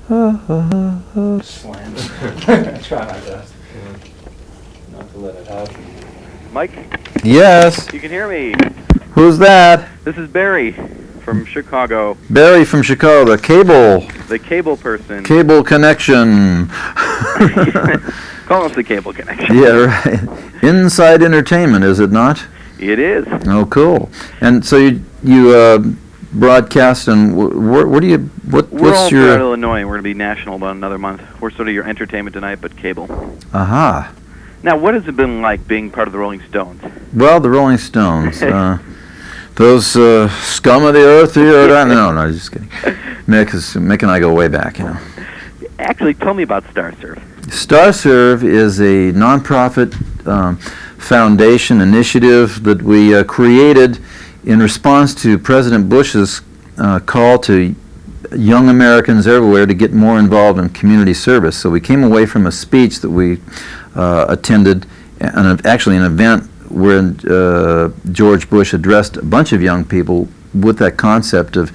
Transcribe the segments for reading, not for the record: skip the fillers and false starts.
Slammed. I try my best not to let it happen. Mike, Yes. you can hear me. Who's that? This is Barry from Chicago, Barry from Chicago, the the cable person. cable connection. Call us the cable connection. Yeah, right. Inside Entertainment, is it not? It is. Oh, cool. And so you broadcast, and where do you We're what's all your? throughout Illinois. We're going to be national about another month. We're sort of your Entertainment Tonight, but cable. Aha. Now, what has it been like being part of the Rolling Stones? Well, the Rolling Stones. Those scum of the earth here. No, just kidding. Mick and I go way back, you know. Actually, tell me about StarServe. StarServe is a nonprofit foundation initiative that we created in response to President Bush's call to young Americans everywhere to get more involved in community service. So we came away from a speech that we attended, actually an event where George Bush addressed a bunch of young people with that concept of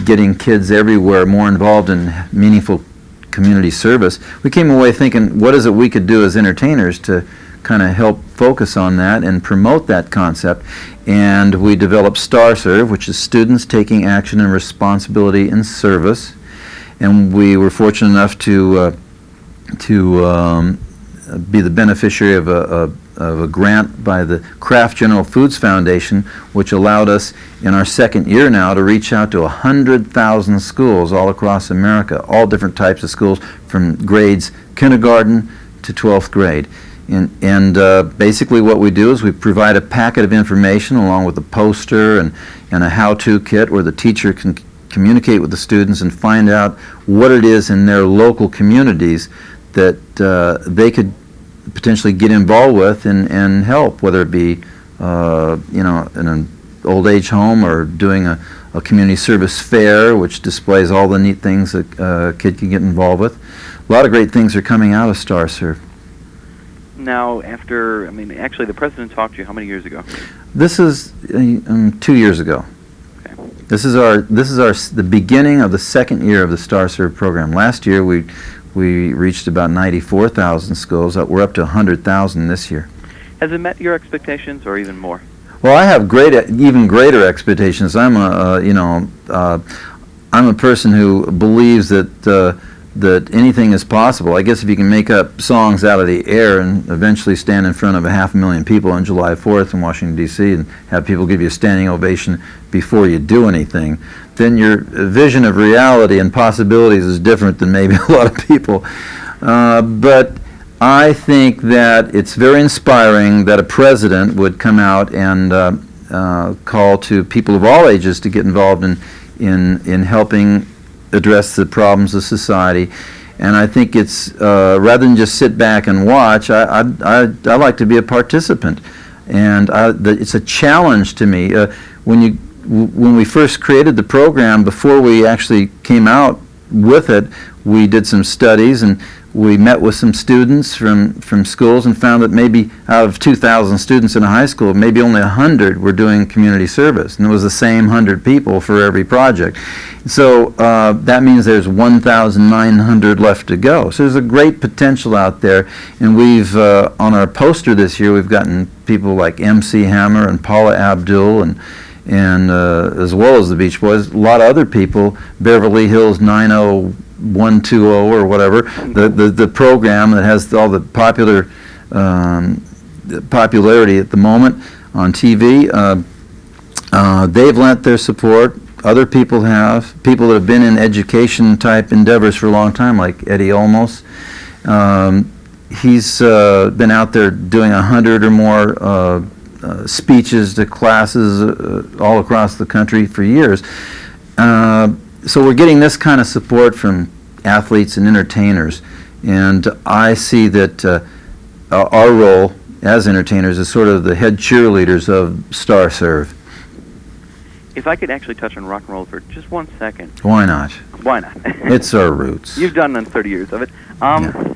getting kids everywhere more involved in meaningful community service. We came away thinking, what is it we could do as entertainers to kind of help focus on that and promote that concept? And we developed StarServe, which is Students Taking Action and Responsibility in Service. And we were fortunate enough to be the beneficiary of a grant by the Kraft General Foods Foundation, which allowed us in our second year now to reach out to 100,000 schools all across America, all different types of schools from grades kindergarten to 12th grade. And basically what we do is we provide a packet of information along with a poster and a how-to kit where the teacher can communicate with the students and find out what it is in their local communities that they could potentially get involved with and help, whether it be in an old age home or doing a community service fair, which displays all the neat things that a kid can get involved with. A lot of great things are coming out of StarServe. Now, actually, the president talked to you how many years ago? This is 2 years ago. Okay. This is the beginning of the second year of the StarServe program. Last year we reached about 94,000 schools. We're up to 100,000 this year. Has it met your expectations, or even more? Well, I have even greater expectations. I'm a person who believes that anything is possible. I guess if you can make up songs out of the air and eventually stand in front of 500,000 people on July 4th in Washington, D.C. and have people give you a standing ovation before you do anything, then your vision of reality and possibilities is different than maybe a lot of people. But I think that it's very inspiring that a president would come out and call to people of all ages to get involved in helping address the problems of society. And I think it's rather than just sit back and watch, I like to be a participant. And it's a challenge to me. When we first created the program, before we actually came out with it, we did some studies and we met with some students from schools and found that maybe out of 2,000 students in a high school, maybe only 100 were doing community service. And it was the same 100 people for every project. So that means there's 1,900 left to go. So there's a great potential out there. And we've, on our poster this year, we've gotten people like MC Hammer and Paula Abdul and as well as the Beach Boys, a lot of other people, Beverly Hills 90120 or whatever, the program that has all the popularity at the moment on TV. They've lent their support. Other people have. People that have been in education type endeavors for a long time, like Eddie Olmos. He's been out there doing 100 or more speeches to classes all across the country for years. So we're getting this kind of support from athletes and entertainers, and I see that our role as entertainers is sort of the head cheerleaders of StarServe. If I could actually touch on rock and roll for just 1 second. Why not? Why not? It's our roots. You've done 30 years of it. Yeah.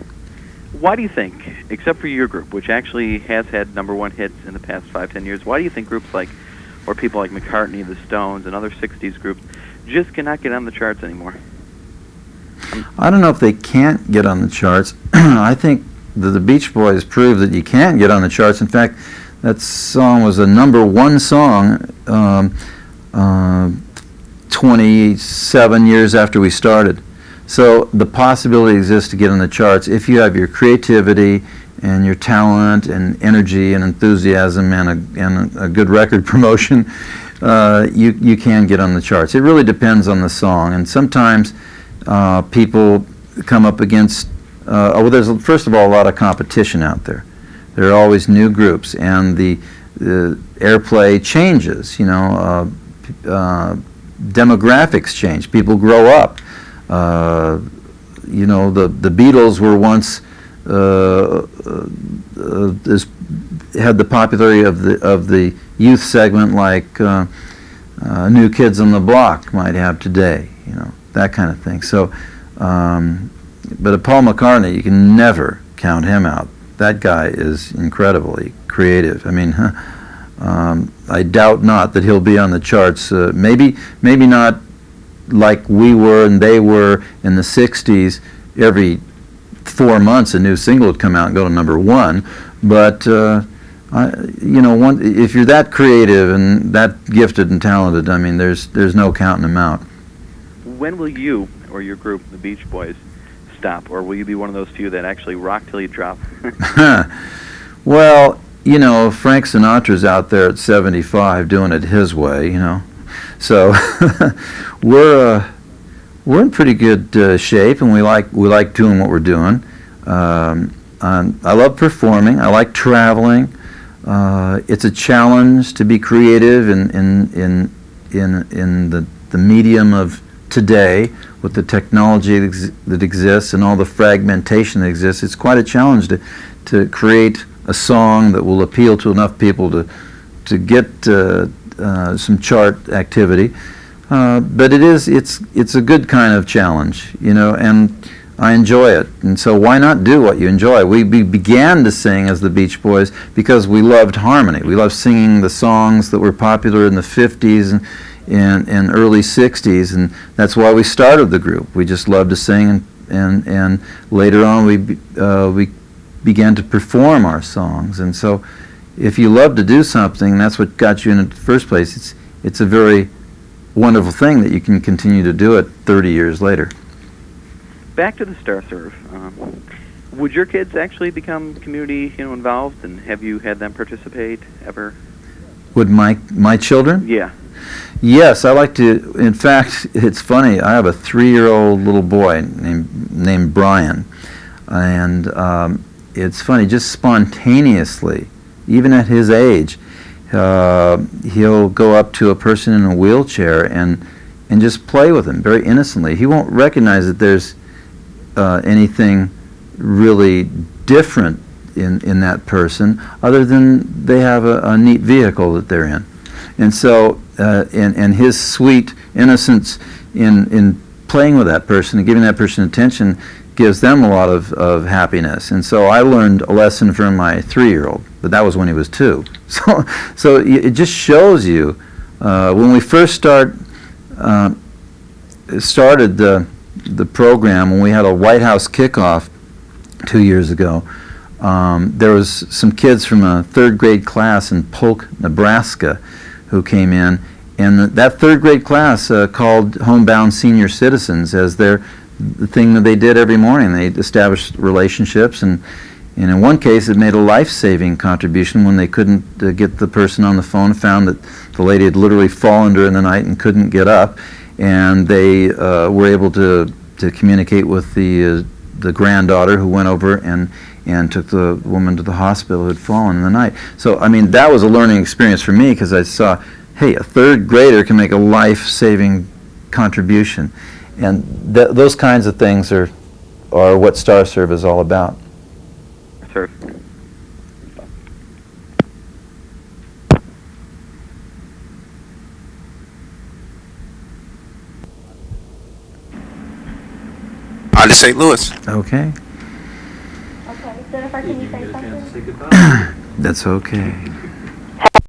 Why do you think, except for your group, which actually has had #1 hits in the past 5-10 years, why do you think groups like, or people like McCartney, the Stones, and other 60s groups just cannot get on the charts anymore? I don't know if they can't get on the charts. I think that the Beach Boys proved that you can get on the charts. In fact, that song was a #1 song 27 years after we started. So the possibility exists to get on the charts if you have your creativity and your talent and energy and enthusiasm and a good record promotion. You can get on the charts. It really depends on the song, and sometimes people come up against. There's first of all a lot of competition out there. There are always new groups, and the airplay changes. Demographics change. People grow up. The Beatles were once had the popularity of the youth segment like New Kids on the Block might have today. That kind of thing. So, but Paul McCartney, you can never count him out. That guy is incredibly creative. I mean, I doubt not that he'll be on the charts. Maybe not like we were and they were in the 60s. Every 4 months a new single would come out and go to #1. But, if you're that creative and that gifted and talented, I mean, there's no counting them out. When will you or your group, the Beach Boys, stop? Or will you be one of those few that actually rock till you drop? Well, Frank Sinatra's out there at 75 doing it his way, So we're in pretty good shape, and we like doing what we're doing. I love performing. I like traveling. It's a challenge to be creative in the medium of today with the technology that exists and all the fragmentation that exists. It's quite a challenge to create a song that will appeal to enough people to get some chart activity. But it's a good kind of challenge, and I enjoy it. And so why not do what you enjoy? We began to sing as the Beach Boys because we loved harmony. We loved singing the songs that were popular in the 50s and early 60s, and that's why we started the group. We just loved to sing, and later on we began to perform our songs. And so if you love to do something, that's what got you in the first place. It's a very wonderful thing that you can continue to do it 30 years later. Back to the Star Serve. Would your kids actually become community, involved, and have you had them participate ever? Would my children? Yeah. Yes, I like to. In fact, it's funny. I have a 3-year-old little boy named Brian, and it's funny. Just spontaneously, even at his age, he'll go up to a person in a wheelchair and just play with him very innocently. He won't recognize that there's anything really different in that person other than they have a neat vehicle that they're in. And so, and his sweet innocence in playing with that person and giving that person attention gives them a lot of happiness. And so I learned a lesson from my 3-year-old, but that was when he was 2. So it just shows you, when we first started the program, when we had a White House kickoff 2 years ago, there was some kids from a 3rd grade class in Polk, Nebraska, who came in, and that 3rd grade class called Homebound Senior Citizens as the thing that they did every morning. They established relationships, and in one case it made a life-saving contribution when they couldn't get the person on the phone, found that the lady had literally fallen during the night and couldn't get up, and they were able to communicate with the granddaughter, who went over and took the woman to the hospital who had fallen in the night. So, I mean, that was a learning experience for me because I saw, hey, a 3rd grader can make a life-saving contribution. And those kinds of things are what Star Serve is all about. Sir. On to St. Louis. Okay. Okay, Jennifer, can you say something? That's okay.